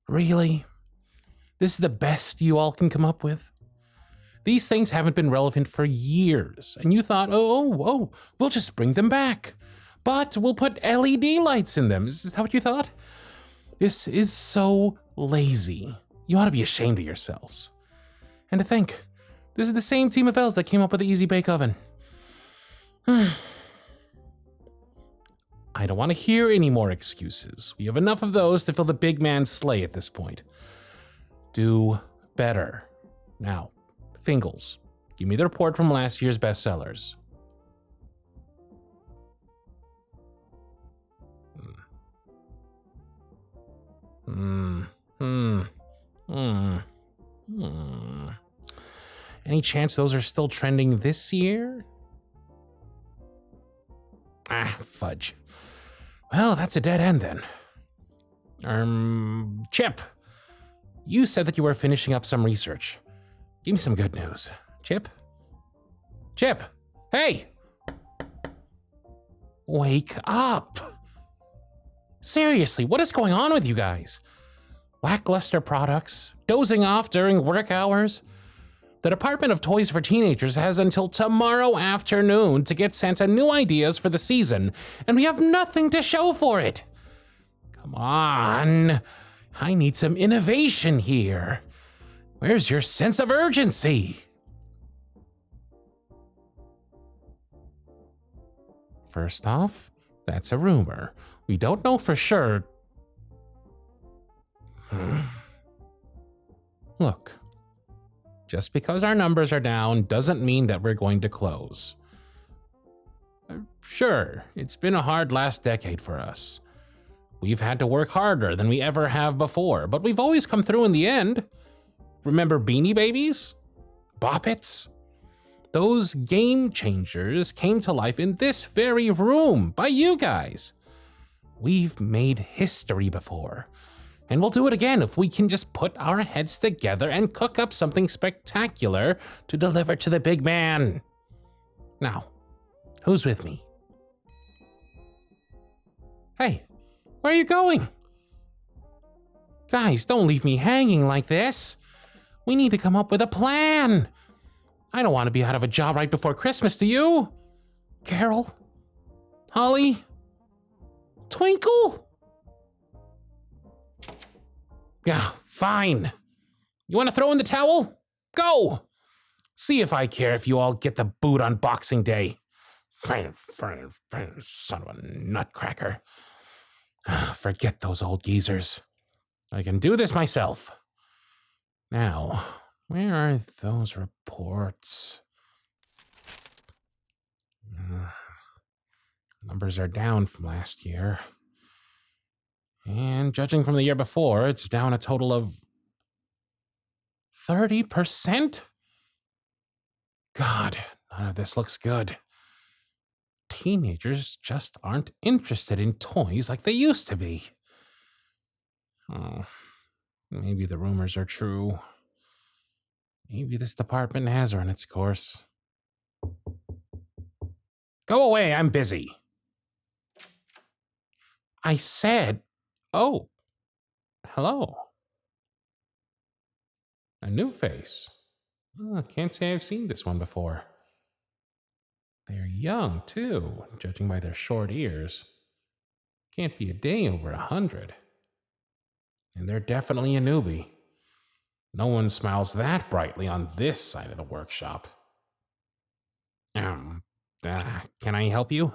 Really? This is the best you all can come up with? These things haven't been relevant for years, and you thought, oh, we'll just bring them back. But we'll put LED lights in them. Is that what you thought? This is so lazy. You ought to be ashamed of yourselves. And to think, this is the same team of elves that came up with the Easy Bake Oven. I don't want to hear any more excuses. We have enough of those to fill the big man's sleigh at this point. Do better. Now, Fingles, give me the report from last year's bestsellers. Any chance those are still trending this year? Ah, fudge. Well, that's a dead end then. Chip, you said that you were finishing up some research. Give me some good news. Chip? Chip! Hey! Wake up! Seriously, what is going on with you guys? Lackluster products, dozing off during work hours. The Department of Toys for Teenagers has until tomorrow afternoon to get Santa new ideas for the season, and we have nothing to show for it. Come on, I need some innovation here. Where's your sense of urgency? First off, that's a rumor. We don't know for sure. Look, just because our numbers are down doesn't mean that we're going to close. Sure, it's been a hard last decade for us. We've had to work harder than we ever have before, but we've always come through in the end. Remember Beanie Babies? Boppets? Those game changers came to life in this very room by you guys. We've made history before, and we'll do it again if we can just put our heads together and cook up something spectacular to deliver to the big man. Now, who's with me? Hey, where are you going? Guys, don't leave me hanging like this. We need to come up with a plan. I don't want to be out of a job right before Christmas, do you? Carol? Holly? Twinkle? Yeah, fine. You want to throw in the towel? Go! See if I care if you all get the boot on Boxing Day. Son of a nutcracker. Forget those old geezers. I can do this myself. Now, where are those reports? Numbers are down from last year. And judging from the year before, it's down a total of 30%? God, none of this looks good. Teenagers just aren't interested in toys like they used to be. Oh, maybe the rumors are true. Maybe this department has run its course. Go away, I'm busy. I said, oh, hello. A new face. Oh, can't say I've seen this one before. They're young, too, judging by their short ears. Can't be a day over 100. And they're definitely a newbie. No one smiles that brightly on this side of the workshop. Can I help you?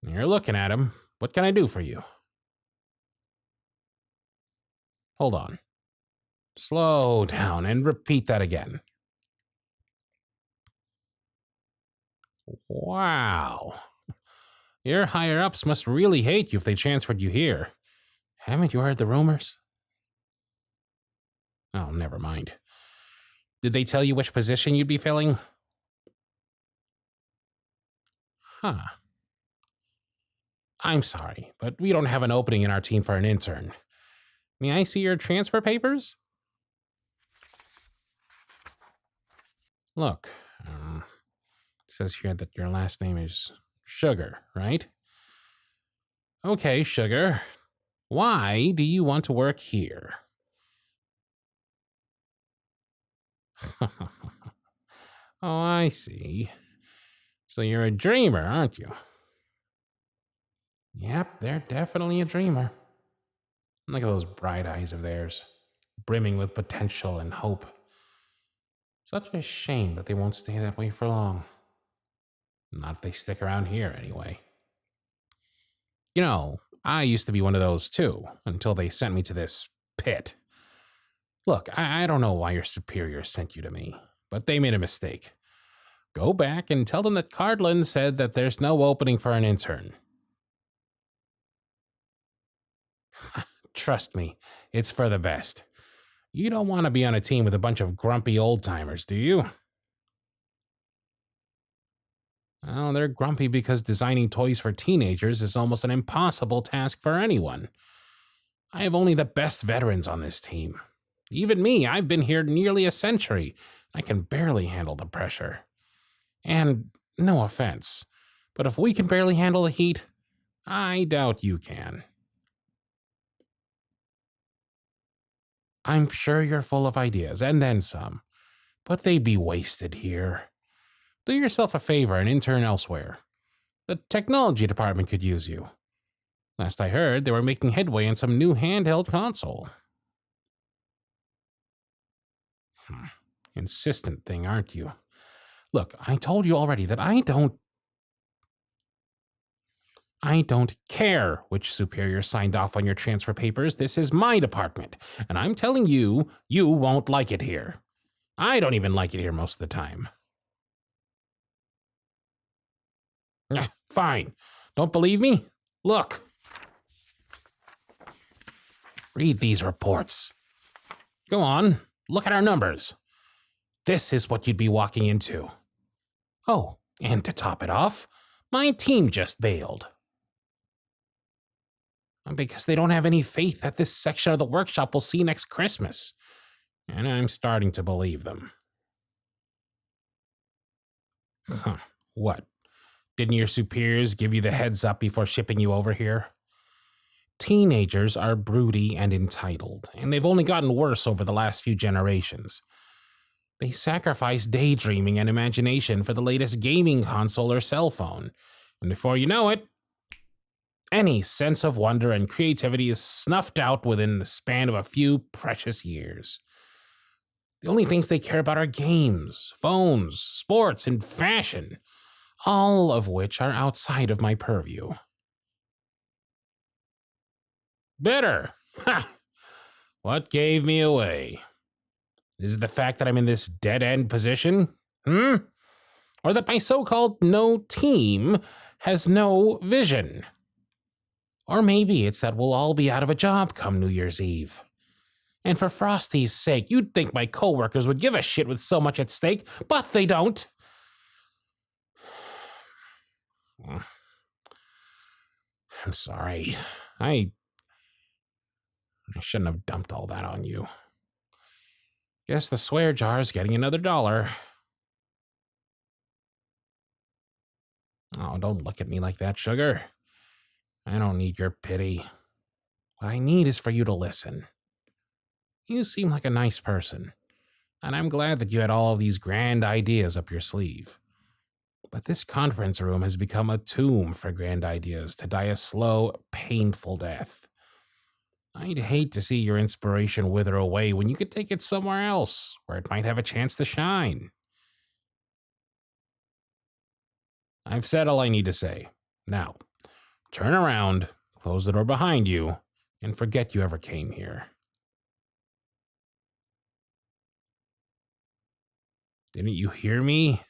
You're looking at him. What can I do for you? Hold on. Slow down and repeat that again. Wow. Your higher-ups must really hate you if they transferred you here. Haven't you heard the rumors? Oh, never mind. Did they tell you which position you'd be filling? Huh. I'm sorry, but we don't have an opening in our team for an intern. May I see your transfer papers? Look, it says here that your last name is Sugar, right? Okay, Sugar. Why do you want to work here? Oh, I see. So you're a dreamer, aren't you? Yep, they're definitely a dreamer. Look at those bright eyes of theirs, brimming with potential and hope. Such a shame that they won't stay that way for long. Not if they stick around here, anyway. You know, I used to be one of those too, until they sent me to this pit. Look, I don't know why your superiors sent you to me, but they made a mistake. Go back and tell them that Cardlin said that there's no opening for an intern. Trust me, it's for the best. You don't want to be on a team with a bunch of grumpy old-timers, do you? Well, they're grumpy because designing toys for teenagers is almost an impossible task for anyone. I have only the best veterans on this team. Even me, I've been here nearly a century. I can barely handle the pressure. And no offense, but if we can barely handle the heat, I doubt you can. I'm sure you're full of ideas, and then some, but they'd be wasted here. Do yourself a favor and intern elsewhere. The technology department could use you. Last I heard, they were making headway on some new handheld console. Insistent thing, aren't you? Look, I told you already that I don't care which superior signed off on your transfer papers. This is my department, and I'm telling you, you won't like it here. I don't even like it here most of the time. Fine. Don't believe me? Look. Read these reports. Go on, look at our numbers. This is what you'd be walking into. Oh, and to top it off, my team just bailed. Because they don't have any faith that this section of the workshop will see next Christmas. And I'm starting to believe them. What? Didn't your superiors give you the heads up before shipping you over here? Teenagers are broody and entitled, and they've only gotten worse over the last few generations. They sacrifice daydreaming and imagination for the latest gaming console or cell phone, and before you know it, any sense of wonder and creativity is snuffed out within the span of a few precious years. The only things they care about are games, phones, sports, and fashion, all of which are outside of my purview. Bitter! Ha! What gave me away? Is it the fact that I'm in this dead-end position? Or that my so-called no team has no vision? Or maybe it's that we'll all be out of a job come New Year's Eve. And for Frosty's sake, you'd think my coworkers would give a shit with so much at stake, but they don't. I'm sorry. I shouldn't have dumped all that on you. Guess the swear jar's getting another $1. Oh, don't look at me like that, sugar. I don't need your pity. What I need is for you to listen. You seem like a nice person, and I'm glad that you had all of these grand ideas up your sleeve. But this conference room has become a tomb for grand ideas to die a slow, painful death. I'd hate to see your inspiration wither away when you could take it somewhere else, where it might have a chance to shine. I've said all I need to say. Now, turn around, close the door behind you, and forget you ever came here. Didn't you hear me?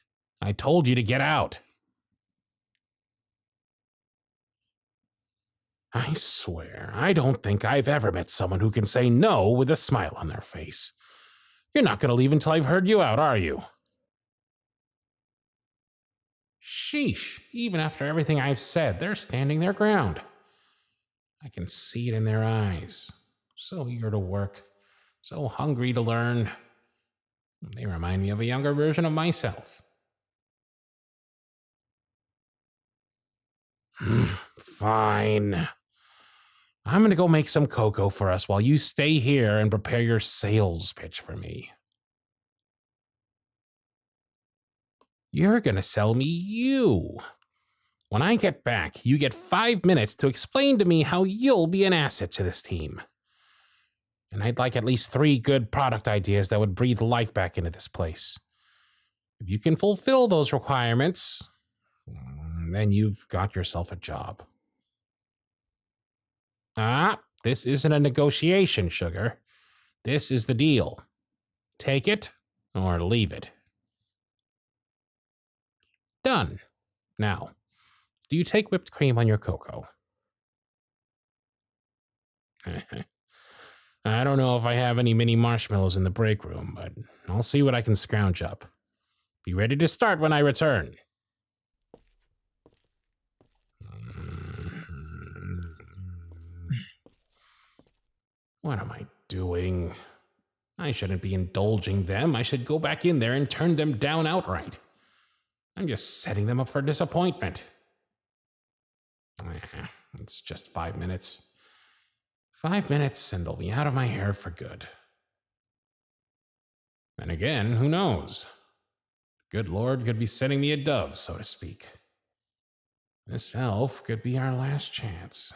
I told you to get out. I swear, I don't think I've ever met someone who can say no with a smile on their face. You're not going to leave until I've heard you out, are you? Sheesh, even after everything I've said, they're standing their ground. I can see it in their eyes. So eager to work, so hungry to learn. They remind me of a younger version of myself. Fine. I'm gonna go make some cocoa for us while you stay here and prepare your sales pitch for me. You're gonna sell me you. When I get back, you get 5 minutes to explain to me how you'll be an asset to this team. And I'd like at least 3 good product ideas that would breathe life back into this place. If you can fulfill those requirements, then you've got yourself a job. This isn't a negotiation, sugar. This is the deal. Take it or leave it. Done. Now, do you take whipped cream on your cocoa? I don't know if I have any mini marshmallows in the break room, but I'll see what I can scrounge up. Be ready to start when I return. What am I doing? I shouldn't be indulging them. I should go back in there and turn them down outright. I'm just setting them up for disappointment. It's just 5 minutes. 5 minutes and they'll be out of my hair for good. And again, who knows? The good Lord could be sending me a dove, so to speak. This elf could be our last chance.